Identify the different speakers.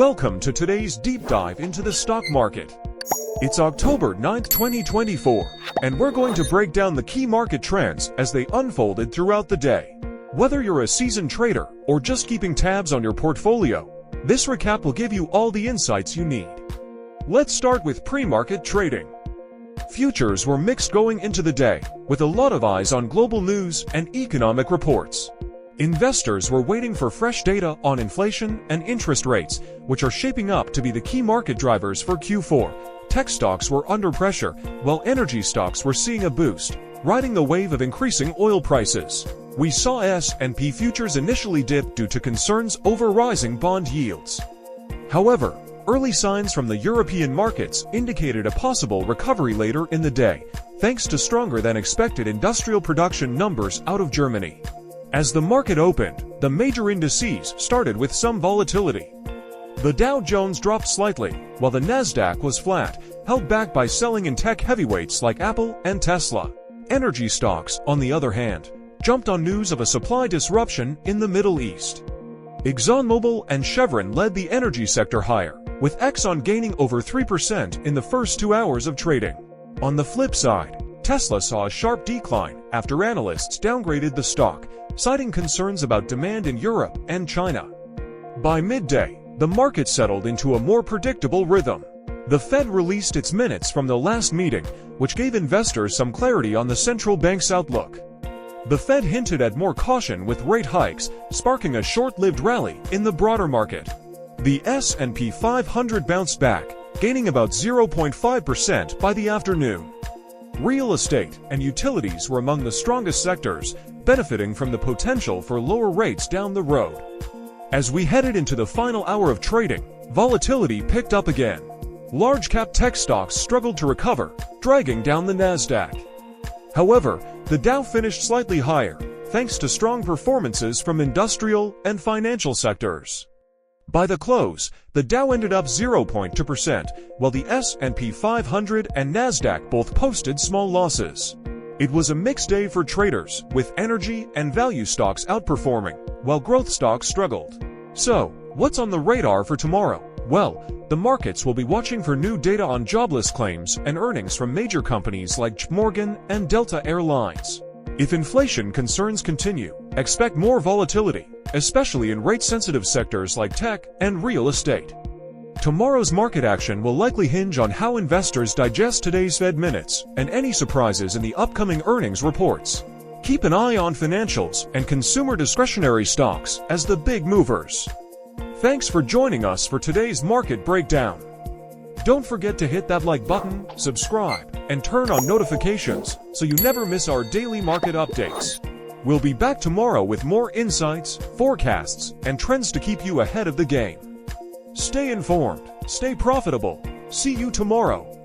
Speaker 1: Welcome to today's deep dive into the stock market. It's October 9th, 2024, and we're going to break down the key market trends as they unfolded throughout the day. Whether you're a seasoned trader or just keeping tabs on your portfolio, this recap will give you all the insights you need. Let's start with pre-market trading. Futures were mixed going into the day, with a lot of eyes on global news and economic reports. Investors were waiting for fresh data on inflation and interest rates, which are shaping up to be the key market drivers for Q4. Tech stocks were under pressure, while energy stocks were seeing a boost, riding the wave of increasing oil prices. We saw S&P futures initially dip due to concerns over rising bond yields. However, early signs from the European markets indicated a possible recovery later in the day, thanks to stronger than expected industrial production numbers out of Germany. As the market opened, the major indices started with some volatility. The Dow Jones dropped slightly, while the Nasdaq was flat, held back by selling in tech heavyweights like Apple and Tesla. Energy stocks, on the other hand, jumped on news of a supply disruption in the Middle East. ExxonMobil and Chevron led the energy sector higher, with Exxon gaining over 3% in the first 2 hours of trading. On the flip side, Tesla saw a sharp decline after analysts downgraded the stock, citing concerns about demand in Europe and China. By midday, the market settled into a more predictable rhythm. The Fed released its minutes from the last meeting, which gave investors some clarity on the central bank's outlook. The Fed hinted at more caution with rate hikes, sparking a short-lived rally in the broader market. The S&P 500 bounced back, gaining about 0.5% by the afternoon. Real estate and utilities were among the strongest sectors, benefiting from the potential for lower rates down the road. As we headed into the final hour of trading, volatility picked up again. Large-cap tech stocks struggled to recover, dragging down the Nasdaq. However, the Dow finished slightly higher, thanks to strong performances from industrial and financial sectors. By the close, the Dow ended up 0.2%, while the S&P 500 and Nasdaq both posted small losses. It was a mixed day for traders, with energy and value stocks outperforming, while growth stocks struggled. So, what's on the radar for tomorrow? Well, the markets will be watching for new data on jobless claims and earnings from major companies like JP Morgan and Delta Air Lines. If inflation concerns continue, expect more volatility, especially in rate-sensitive sectors like tech and real estate. Tomorrow's market action will likely hinge on how investors digest today's Fed minutes and any surprises in the upcoming earnings reports. Keep an eye on financials and consumer discretionary stocks as the big movers. Thanks for joining us for today's market breakdown. Don't forget to hit that like button, subscribe, and turn on notifications so you never miss our daily market updates. We'll be back tomorrow with more insights, forecasts, and trends to keep you ahead of the game. Stay informed, stay profitable. See you tomorrow.